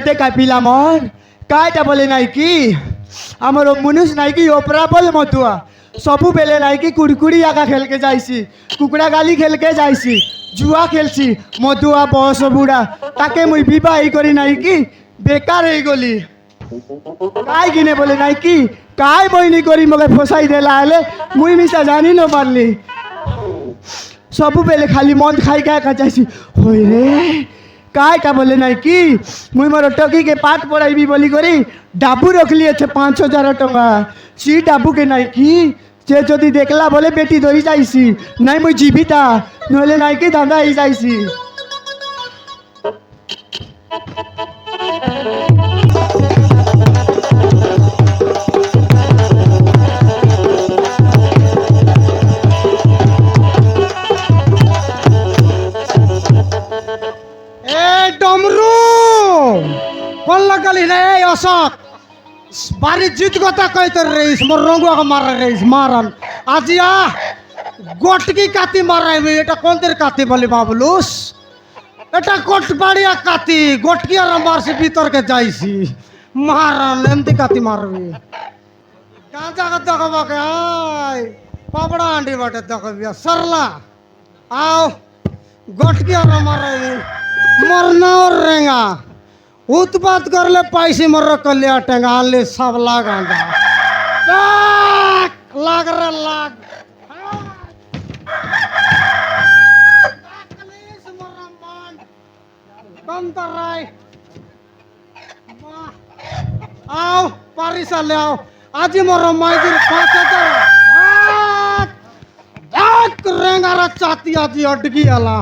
এতে কাপিলা মন কাইটা বলে নাই কি আমার মনুষ নাই কি ওপরা বল মতুয়া सबु बेले নাই কি কুড়কুড়ি আঁকা খেলকে যাইছি কুকুড়া গালি খেলকে যাইছি জুয়া খেলছি মধুয়া বয়স বুড়া তাকে মুই বিবাহ করি নাই কি বেকার হয়ে গলি কাই কিনে বলে নাই কি কাই বইনি করি মগে ফসাই দেলা হলে মুই মিশা জানি ন পারলি सबु बेले खाली মদ খাই খাই যাইছি হই রে কাইটা বলে নাই কি মুই মোর টকি के पाठ पढ़ाइबी बोली करी डाबू रख लिए 5,000 टका सी डाबू के নাই কি যে যদি দেখলা বলে বেটি ধরি যাইছি নাই মুই জীবিতা নইলে নাই কি দাদা হই যাইছি डमरू कौन लगाली रे अशोक बारी जीत কথা কইতে রইস মোর রঙ্গুয়া মারা রইস মারান আজিয়া গটকি কাতি মারাইবে এটা কোনদের কাতি বলি বাবলুস এটা কোটবাড়িয়া কাতি গটকি আর মারছে ভিতরকে যাইছি মারান এমতি কাতি মারবে গাঁজা দেখাবাকে আয় পাবড়া আন্ডি বাটে দেখাবিয়া सरला आओ গটকি আর মারাইবে मरना और रेंगा उत्पात कर ले पैसे मर कलिया टेंगा ले सब लाग लाग रे लाग आओ पारिस ले आओ आज मोर माइदिर 5,000 रेंगा रा चाती आज अटकी आला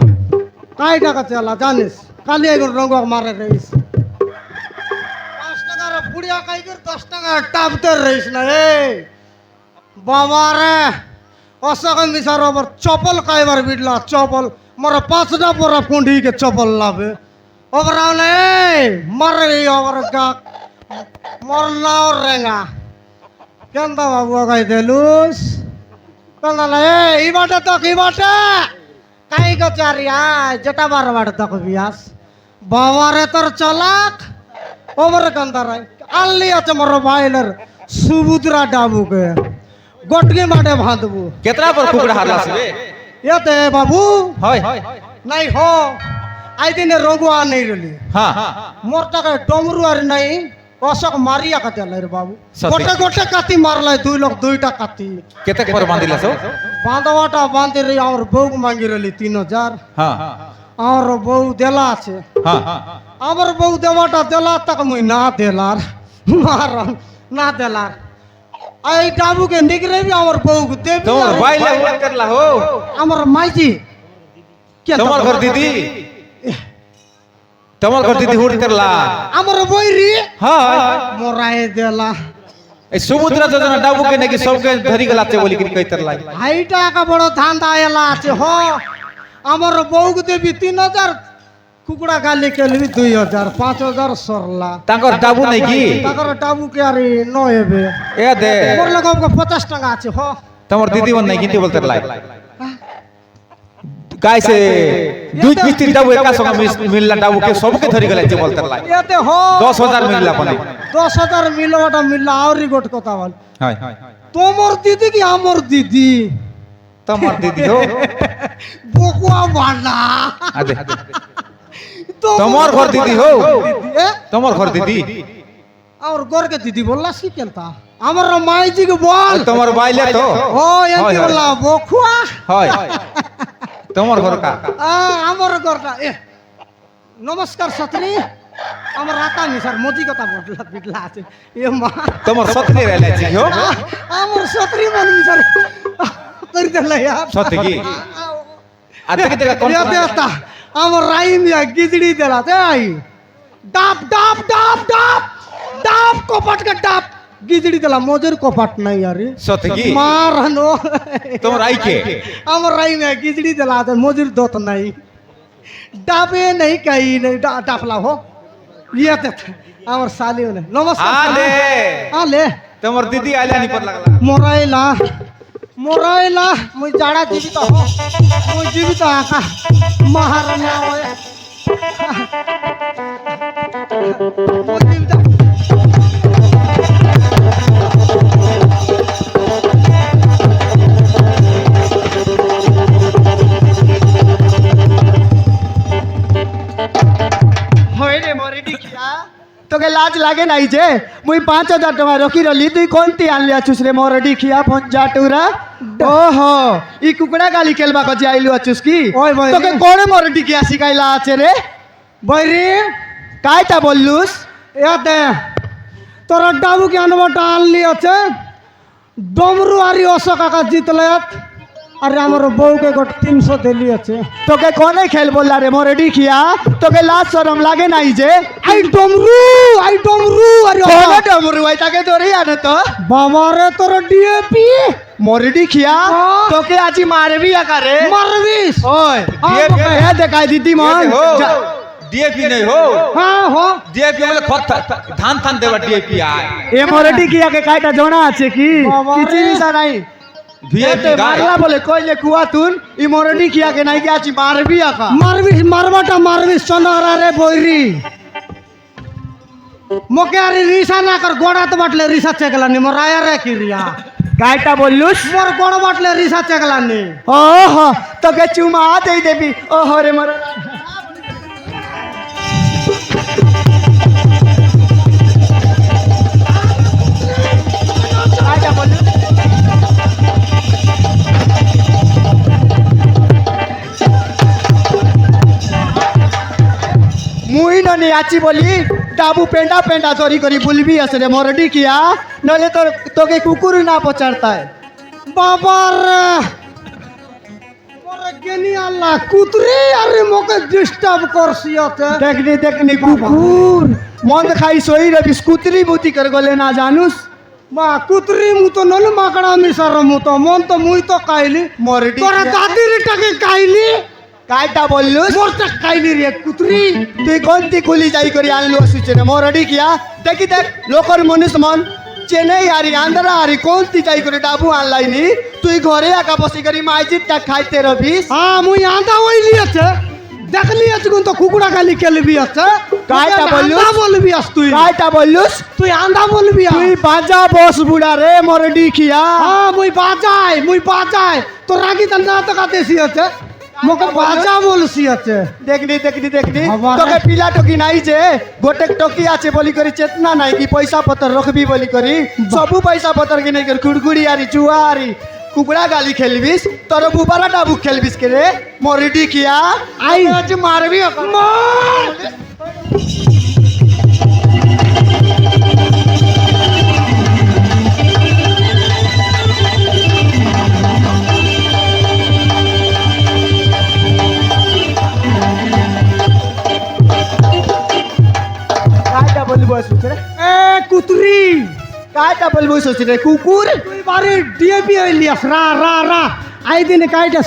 কাই টাকা চালা জানিস কালি এখন রঙ মারে রইস 5 টাকার বুড়িয়া কাইগর 10 টাকা টাপতে রইস না রে বাবা রে অসক মিসার ওপর চপল কাইবার বিডলা চপল মোর 5টা পরা পুঁডি के চপল লাবে ওবরাও নে মারে ওবর গা মোর নাও রেঙ্গা কেনদা বাবু গাই দেলুস কেনদা রে ই বাটা তো কি বাটা কাই গচারিয়া যেটা বারবার তক বিয়াস বাবারে তোর চলাক ওমর কান্দারাই আল্লি আছে মোর ভাইলের সুবুদ্রা ডাবুকে গটকে মাঠে ভাঁদবু केतना पर कुकड़ा हारला से এতে বাবু হয় নাই হো আই দিনে রগুয়া নাই রলি हां মোর টাকা ডমরু আর নাই অশোক মারিয়া কাতে লাই রে বাবু সত্যি? গোটে গোটে কাতি মারলাই 2 লোক 2টা কাতি केतक पर बांधिला सो বাঁধবাটা বাঁধি রে আর বউ মাঙ্গি রলি 3,000 हां আর বউ দেলা আছে हां আমার বউ দেওয়াটা দেলা তাকে মুই না দেলার মারন না দেলার এই ডাবুকে নিগরেবি আমার বউকে দেবি तोर भाई ले हुआ करला हो আমার মাইজি কে तोमर घर दीदी तोमर घर दीदी हुड़ करला আমার বইরি हां মোরায়ে দেলা ए समुद्र जोजना डाबू के नेकी सबके धरी गलाते बोली कि कइतर लाई হাইটা কা বড় ধান্দা এলা আছে হ আমার বউকে দেবি 3,000 কুকুড়া গালি কেলবি 2,000 5,000 সরলা तांकर डाबू नहीं की তাকর ডাবু কে আরে নহেবে ए दे মোর লগে 50 টাকা আছে হ तोमर दीदी वन नहीं गिनती बोलतर लाई काय से दुई किस्ती डाबू एका संग मिलला डाबू के सबके धरी गला जे बोलतर लाई এতে হ 10,000 মিললা পনে 10,000 মিলওয়াটা মিললা আউরি গোট কথা বল हाय তোমার দিদি কি আমার দিদি तोमर दीदी हो বকুয়া বানা आदे तोमर घर दीदी हो এ तोमर घर दीदी আমার গরকে দিদি বললা শিখেলতা আমার মাইজি কে বল तोमर बाइले तो ও এমনি বললা বকুয়া हाय तोमर घर का আমার গরটা এ নমস্কার ছাত্রী আমার রাতা নি স্যার মোদি কথা বললা বিটলা আছে এ মা तोमर सतनी रहले छी हो আমার ছাত্রী মানবি স্যার করি দেলা यार सत्य की आते के तेरा कौन দেতা আমার রাইমিয়া গিজড়ি দেলা তাই ডাব ডাব ডাব ডাব ডাব কপাট কে ডাব গিজড়ি দেলা মজুর কপাট নাই আরে सत्य की মারনো तोमर आई के আমার রাইমিয়া গিজড়ি দেলা তো মজুর দত নাই ডাবে নাই কাই নাই ডাফলা হো ইয়েতে আমার সালিও না নমস্কার आले আলে तोमर दीदी आइला नहीं पर लगला মোরাইলা মোরাইলা মুই জাড়া জীবিত হ মুই জীবিত আকা মহারানা হয় হয় রে মরে ডিকিয়া তোকে লাজ লাগে নাই যে মুই 5000 টাকা রখি রলি তুই কোনটি আনলি আছুস রে মরে ডিকিয়া পঞ্জা টুরা ওহো ই কুকুড়া গালি খেলবা কজি আইলু আছুস কি ওই ভাই তোকে কোন মরে ডিকিয়া শিখাইলা আছে রে বৈরি কাইটা বললুস এতে তোরা ডাবুকে আনবাটা আনলি আছে ডমরু আরি অশোক কাকা জিতলে আর আমার বউকে গোট 300 দিলি আছে তোকে কোনে খেল বললা রে মরে ডিকিয়া তোকে লাজ শরম লাগে নাই যে আই ডমরু আরি কোন ডমরু ভাই তাকে ধরেই আনে তো বাবারে তোর ডিএপি মরে ডিকিয়া তোকে আজি মারবি আকারে মারবিস ওই DAP এ দেখাই দিদি মন ডিএপি নেই হো হ্যাঁ হো ডিএপি বলে খত ধান থান দেবা ডিএপি আয় এ মরেটি কি আগে কাইটা জনা আছে কি বাবা রে। কিছু নিশা নাই ভিআইপি মারলা বলে কইলে কুয়া তুন ই মরেটি কি আগে নাই কি আছি মারবি আকা মারবিস মারবাটা মারবিস সোনারা রে বৈরি মোকে আরে রিসা না কর গোড়াতে বাটলে রিসা চেকলানি মোর আয়া রে কি রিয়া কাইটা বললুস মোর গোড় বাটলে রিসা চেকলানি ওহ তোকে চুমা দেই দেবি ওহ রে মর কাইটা বললুস মুই ননি আছি বলি ডাবু পেন্ডা পেন্ডা ধরি করি বুলবি আছে রে মরডি কিয়া নলে তোর তোকে কুকুর না পচারতায় বাবার মোরে গেনি আল্লাহ কুতরি আরে মোকে ডিস্টার্ব করছি আছে দেখনি দেখনি কুকুর মন খাই সই রে বিস্কুতরি বুতি কর গলে না জানুস মা কুতরি মু তো নলে মাকড়া মিশার মু তো মন তো মুই তো কাইলি মরডি তোরা দাদির টাকে কাইলি কাইটা বললুস মোরটা কাইলি রে কুতরি তুই কোনটি খুলি যাই করি আনলু আসুছে রে মরডি কিয়া দেখি দেখ লোকর মনুষ মন চেন্নাই আরি আন্ধ্রা আরি কোনটি যাই করে ডাবু আনলাইনি তুই ঘরে একা বসি করি মাইজিটা খাইতে রবিস হ্যাঁ মুই আন্দা হইলি আছে দেখলি আছে কোন তো কুকুড়া গালি কেলবি আছে কাইটা বললুস? আন্দা বলবি আস তুই কাইটা বললুস তুই আন্দা বলবি আস। তুই বাজা বস বুড়া রে মরডি কিয়া হ্যাঁ মুই বাজাই তো রাগি তা না তো কাতেছি আছে মোকে বাজা বলছি আছে দেখনি দেখনি দেখনি বাবা রে। তোকে পিলা টকি নাই যে গোটে টকি আছে বলি করি চেতনা নাই কি পয়সা পতর রখবি বলি করি সবু পয়সা পতর কি নাই করি কুড়কুড়ি আরি জুয়া আরি কুকুড়া গালি খেলবিস তোর বুবারা ডাবু খেলবিস কে রে মরিডি কিয়া আই আজ মারবি মার! কাইটা বলবো আসুছ রে এ কুতরি কাইটা বলবো আসুছ রে কুকুর তুই বারে ডিএপি হইলিয়াস রা রা রা আই দিনে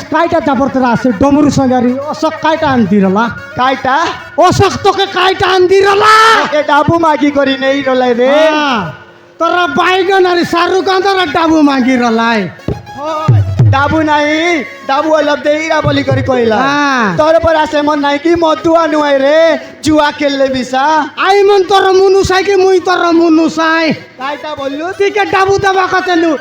কাইটা যাবরতরা আছে ডমরু সঙ্গারি অশোক কাইটা আনদিরলা কাইটা অশোক তোকে কাইটা আনদিরলা এ ডাবু মাগি করি নেই রলাই রে তোরা বাইগন আর শাহরুখ খান তোরা ডাবু মাগি রলাই ডাবু নাই ডাবু অলপ দেইরা বলি করি কইলা হ্যাঁ। তোর পর আছে মন নাই কি মতুয়া নুয়াই রে জুয়া খেললে বিসা আই মন তোর মুনু সাই কি মুই তোর মুনু সাই কাইটা বললু তুই কে ডাবু দেবা কাতেলু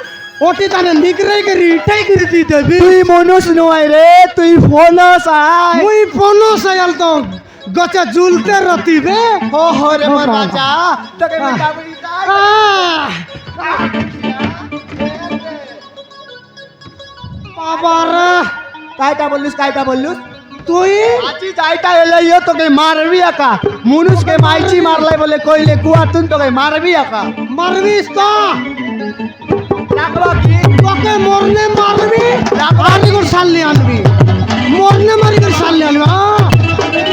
ওটি তানে নিগরে করি ইটাই করে দি দেবি তুই মনুষ নুয়াই রে তুই ফোনস আই মুই ফোনো সাইল তো গছে ঝুলতে রতিবে হো হো রে ও মোর বাবা। রাজা তোকে আহ। ডাবুরি তাই বাবারা কাইটা বললুস কাইটা বললুস তুই আজি যাইটা এলাইও তোকে মারবি একা মনুষকে মাইছি মারলাই বলে কইলে কুয়া তুন তোকে মারবি একা মারবিস তো রাখবা কি তোকে মরনে মারবি আনি করে সালনি আনবি মরনে মারি করে সালনি আনবি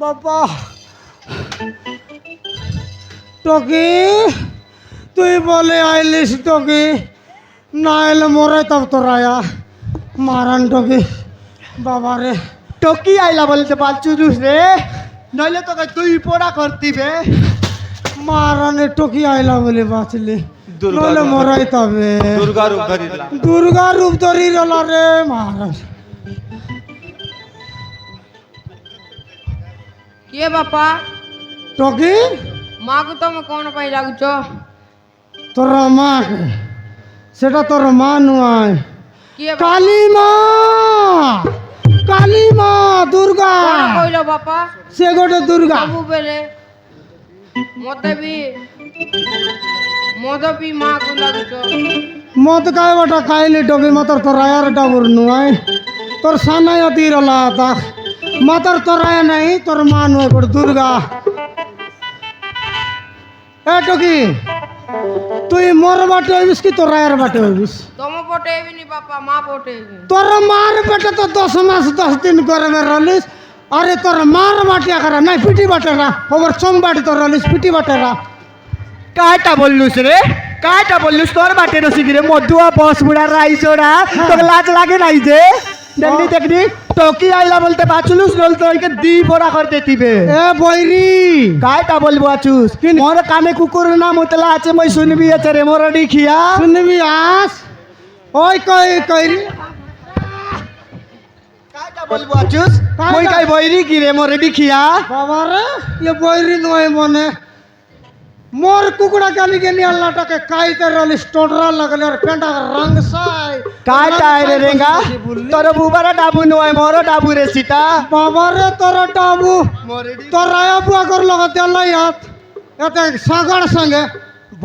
বাবা টকি তুই বলে আইলিস টকি না এলে মরে তব তোরায়া মারান টকি বাবা রে টকি আইলা বলতে বাচুলুস রে, নইলে তোকে তুই পোড়া করতি বে। মারানে টকি আইলা বলে বাঁচলি দুর্গা নইলে রূপ মরাই তবে দুর্গা রূপ ধরিলা দুর্গা রূপ ধরি রলা রে মহারাজ କିଏ ବାପା টকি ମାଆକୁ ତମେ କ'ଣ ପାଇଁ ଡାକୁଛ? তোর মা সেটা তোর মা নয় କିଏ কালী মা কালী মা দুর্গা କ'ଣ କହିଲ ବାପା? সে গোটে দুর্গা ସବୁବେଳେ ମତେ ବି ମାଆକୁ ଡାକୁଛ। মত কায় বটা খাইলি টকি মতর তোর আয়ার ডাবুর নয় তোর সানাই অতি রলা তা মাতর তোর আয়া নাই তোর মা নয় গোটে দুর্গা এ টকি তুই মোর বাটে হইবিস কি তোর আয়ার বাটে হইবিস ତମ ପଟେଇବିନି ବାପା, ମା ପଟେଇବି। তোর মার বেটা তো 10 মাস 10 দিন করে রলিস আরে তোর মার বাটিয়া করা নাই পিটি বাটেরা ওর চম বাটি তোর রলিস পিটি বাটেরা কাটা বললুস রে, কাটা বললুস তোর বাটে রসিক রে, মধুয়া বস বুড়া রাইছড়া, তোকে লাজ লাগে নাই যে? দেখনি দেখনি টকি আইলা বলতে বাচুলুস নল তো ওইকে দি পোড়া করে দেতিবে। এ বৈরি কাটা বলবো আচুস, মোর কানে কুকুর না মুতলা আছে, মই শুনবি আছে রে মোর ডিখিয়া। শুনবি আস ওই কই কইরি কাটা বলবো আচুস, মই কাই বইরি কি রে মোর ডিখিয়া। বাবা রে এ বৈরি নয় মনে মোর কুকুড়া গালি গেলি আল্লাহটাকে কাইতে রলিস টোডরা লাগলে আর পেন্টা রং সাই কাটা রে রেঙ্গা, তোর বুবারা ডাবু নয় মোর ডাবু রে সিটা। বাবা রে তোর ডাবু মোরে তোর আয়া বুয়া কর লগতে আল্লাহ এতে সাগর সঙ্গে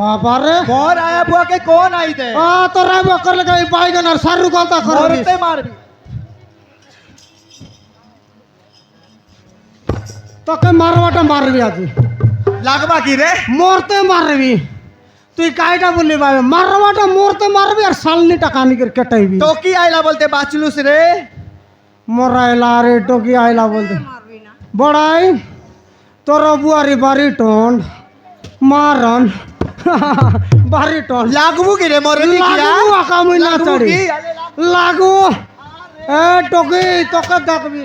বাবা রে মোর আয়া বুয়াকে কোন আই দে? তোর আয়া বুয়া করলে গাই বাইগন আর সারু গলতা করবি মরতে মারবি। তোকে মারবাটা মারবি আজি লাগবা কি রে? মরতে মারবি তুই কাইটা বললি ভাই মারবাটা মরতে মারবি আর সালনিটা কানিকের কেটাইবি টকি আইলা বলতে বাঁচলুস রে। মরাইলা রে টকি আইলা বলতে মারবি না। বড়াই তোর বুয়ারি বাড়ি টন মারন বাড়ি টন লাগবু কি রে মোর ডিখিয়া? লাগু আকামই না লাগবু চড়ি কি? আলে লাগবু। লাগু এ টকি তোকে দেখবি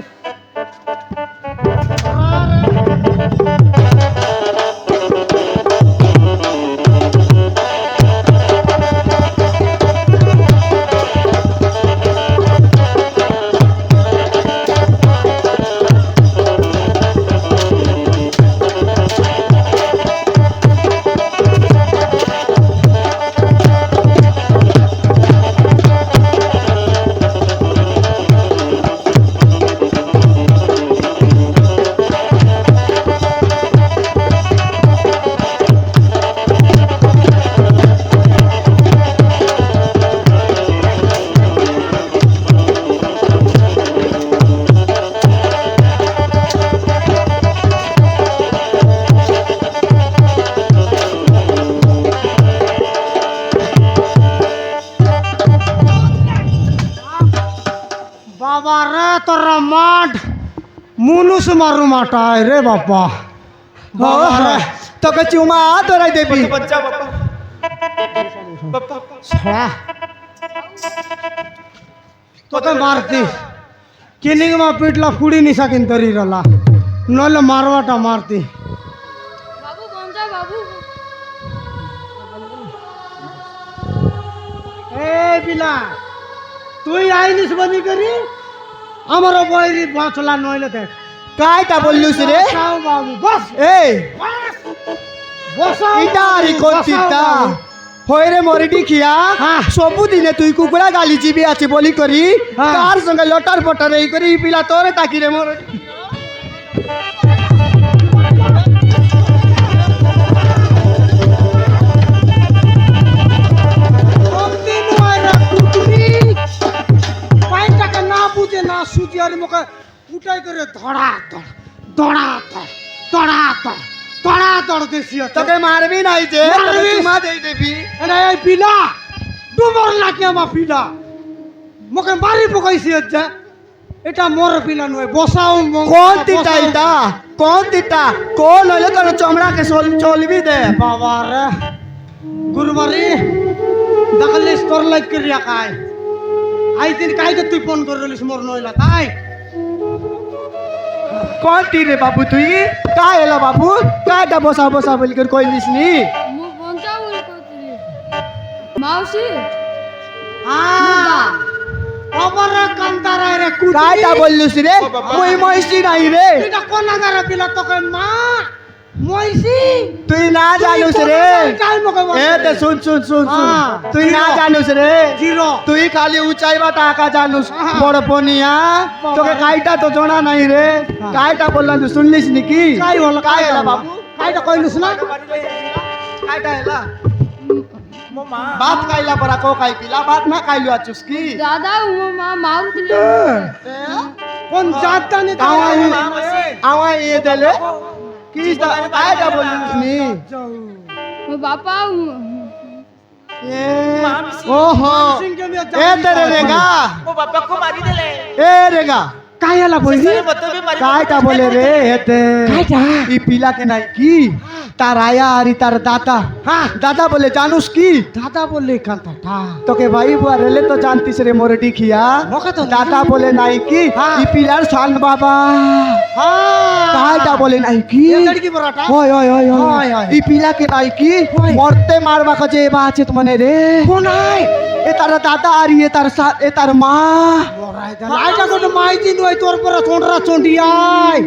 বাবা রে তোর মাঠ মুনুস মারু মাটায় রে বাবা বাবা রে তোকে চুমা ধরাই দেবি। बच्चा बापा बापा ছড়া তোকে মারতি কিনিং মা পিটলা ফুড়ি নিশা কিন্তু রলা নইলে মারবাটা মারতি বাবু বঞ্জা বাবু। এই বিলা তুই আইনিস বনি করি আমার বইরি বাঁচলা নইলে দেখ কাইটা বললুস রে? বসাও বাবু বস এই বসাও ইটারি কোতিতা হইরে মোরে ডিখিয়া, হ্যাঁ। ସବୁদিনে তুই কুকুড়া গালি জিবি আছে বলি করি হ্যাঁ। কার সঙ্গে লটার পটার এই করি ই পিলা তোরে তাকি রে মোর। অন্তি নয় রে কুকুরি পাইটাকে না বুঝে না সুজি আর মুখে উঠাই করে ধড়া ধড় দড়া ধড় দড়া ধড় দড়া ধড় দেশি তোকে মারবি নাই যে, তোকে মারবি? চুমা দেই দেবি। এই পিলা ডুবর নাকি আমার পিলা মুখে মারি পকাইছি হচ্ছে এটা মোর পিলা নয় বসাও কোন তিটা এটা কোন তিটা কোন হইলে তোর চমড়াকে চলবি দে বাবা রে গুরুমারি দেখলিস তোর লাইক করিয়া খাই আই দিন কাইতে তুই ফোন করলিস মোর নইলা তাই কোন তি রে বাবু তুই কা এলা বাবু কাটা বসা বসা বলি করে কইলিস নি মু পঞ্চা বলে কইলি মাউসি আমার কান্তারা রে কাটা বললুস রে মই মইছি নাই রে এটা কোন আগারে পিলা তোকে মা মইছি তুই না জানুস রে এ তে শুন শুন শুন শুন তুই না জানুস রে জিরো তুই খালি উচাইবা টাকা জানুস বড় পনিয়া তোকে কাইটা তো জনা নাই রে কাইটা বললাম তুই শুনলিস নাকি কাই হলো কাই এলা বাবু কাইটা কইলিস না কাইটা এলা ভাত খাইলা পরা কো খাই পিলা ভাত না খাইলু আছুস কি দাদা মা মাউ দিলে কোন জাতটা নি আওয়া এ দেলে কি কাইটা বললিস নি বাপা ओहो ए तेरे रेगा वो बापा को मारी दिले ए रेगा काय आला बोली बतो भी मारी कायटा बोले रे हेते कायटा? ई पिला के नाही की तार आया आणि तार दाता हाँ दादा बोले जानूस की दादा बोले कांता तो के भाई बुआ रेले तो जानतीस रे मोर डिखिया मोका तो दादा बोले नाही की हाँ। ई पिलार सांग बाबा हाँ कायटा बोले नाही की ये लड़की पराठा होय होय होय होय, होय होय। ई पिला के नाही की होय। मरते मारबा का जे बाचेत मने रे কোন আই ए तार दादा आरी ए तार ए तार मा আইটা কোন মাইতি নই তোর পরা চন্ডরা চন্ডিয়াই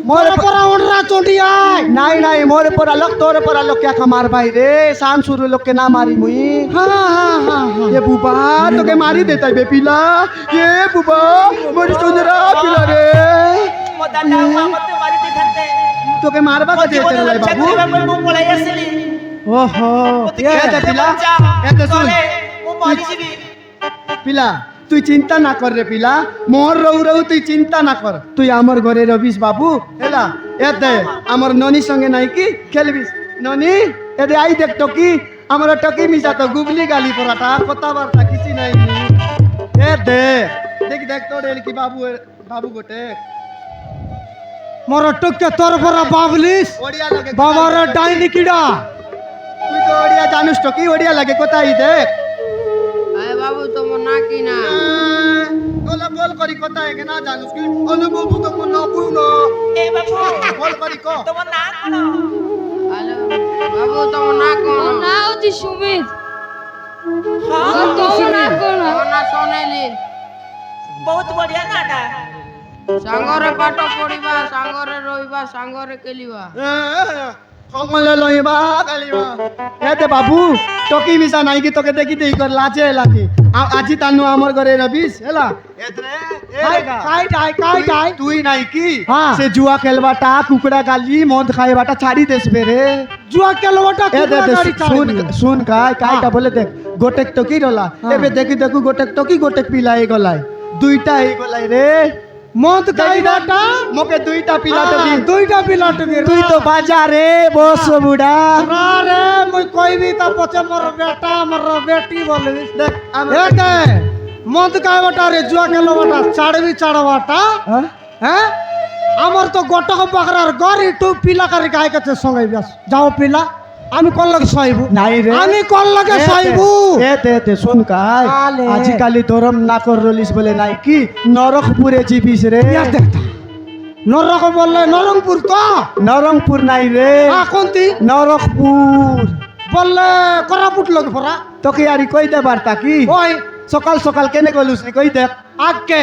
মোর মোর পরা ওনরা চন্ডিয়াই নাই নাই মোর পরা লোক তোর পরা লোক क्या खमार भाई रे शान शुरू लोग के ना मारी मुई হ্যাঁ হ্যাঁ হ্যাঁ ये बुबा तो के मारी देता है बे पिला ये बुबा मोरी सुंदरा पिला रे मोदा डावा मते मारी दिखते तो के मारबा का मोती देते बोले रे लच्छा बाबू करे मैं मुंह पड़ाई असली ओहो मोती ये के पिला बच्चा ये सुन बोले वो मारी जीवी पिला তুই চিন্তা না কর রে পিলা মোর রহু রহু তুই চিন্তা না কর তুই আমার ঘরে রবিস বাবু হেলা এতে আমার ননির সঙ্গে নাই কি খেলবিস ননি এতে আই দেখ তো কি আমার টকি মিশা তো গুগলি গালি পরাটা কথাবার্তা কিছু নাই এ দে দেখ দেখ তোর এল কি বাবু বাবু গোটে মোর টুকে তোর পরা বাবলিস ওড়িয়া লাগে বাবার ডাইনি কিডা তুই তো ওড়িয়া জানিস তো কি ওড়িয়া লাগে কোথায় দেখ আয় বাবু তোমার না কি না গোলা বল করি কোথায় কে না জানিস কি অনুভব তো মন বুন ए बाबू বল করি কো তোমার নাম কোন হ্যালো বাবু তোমার না কোন না হচ্ছে সুমিত हां তোমার না কোন আমার না সোনালি बहुत बढ़िया नाटा সাঙ্গরে পাঠ পড়িবা সাঙ্গরে রইবা সাঙ্গরে খেলিবা সঙ্গলে লইবা কালিবা এতে বাবু টকি মিশা নাই কি তোকে দেখি দেই কর লাজে লাকি আজি তানু আমার ঘরে রবিস হেলা এতরে কাই ডাই তুই নাই কি হ্যাঁ। সে জুয়া খেলবাটা কুকুড়া গালি মদ খাইবাটা ছাড়ি দেসবে রে জুয়া কেলওটা এ দে দে শুন শুন কাইটা হ্যাঁ। বলে দেখ গোটেক টকি রলা এবে দেখি দেখু গোটেক টকি গোটেক পিলা এই গলাই দুইটা এই গলাই রে মদ কাইবাটা মোকে দুইটা পিলা টকি দুইটা পিলা টুকি তুই তো বাজারে বস বুড়া রে মই কইবি তা পছে মোর বেটা মোর বেটি বলবি দেখ এ দে মদ কাইবাটা রে জুয়া কেলওটা ছাড়বি ছাড়বাটা হ্যাঁ হ্যাঁ আমার তো গটক বাকরার গরি টু পিলা কারি গায় কাছে সঙ্গে ব্যাস যাও পিলা আমি কোন লাগে সইবু নাই রে আমি কোন লাগে সইবু এতে শুন কাই আলে। আজিকালি ধরম না কর রলিস বলে নাই কি নরকপুরে জিবিস রে নরক বললে নরংপুর তো নরংপুর নাই রে কোনটি নরকপুর বললে কোরাপুট লোক পরা তোকে আরি কই দে বার্তা কি ওই সকাল সকাল কেনে গলুস নি কই দেখ আজকে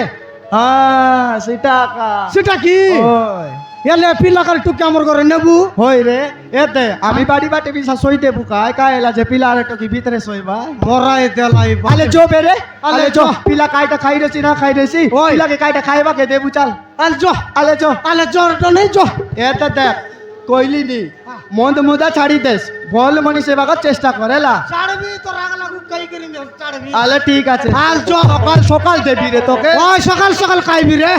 হ্যাঁ সেটা কা সেটা কি ওই এলে পিলা কারি টুকে আমার ঘরে নেবু হই রে এতে আমি বাড়ি বাটে বিসা সই দেবু কাই কাই এলা যে পিলা আরে টকি ভিতরে সইবা মরাই দেলাই আলে জো বেরে আলে আলে জো জো। পিলা কাইটা খাই রেছি না খাই রেছি ওই। পিলাকে কাইটা খাইবা কে দেবু চাল আল জো আলে জো আলে জোরটা নেই জো এতে দেখ কইলি নি মন্দ মুদা ছাড়ি দেস বল মনি সেবা কর চেষ্টা করেলা ছাড়বি তো রাগ লাগু কাই করি নে ছাড়বি আলে ঠিক আছে আল জো সকাল সকাল দেবি রে তোকে ওই সকাল সকাল খাইবি রে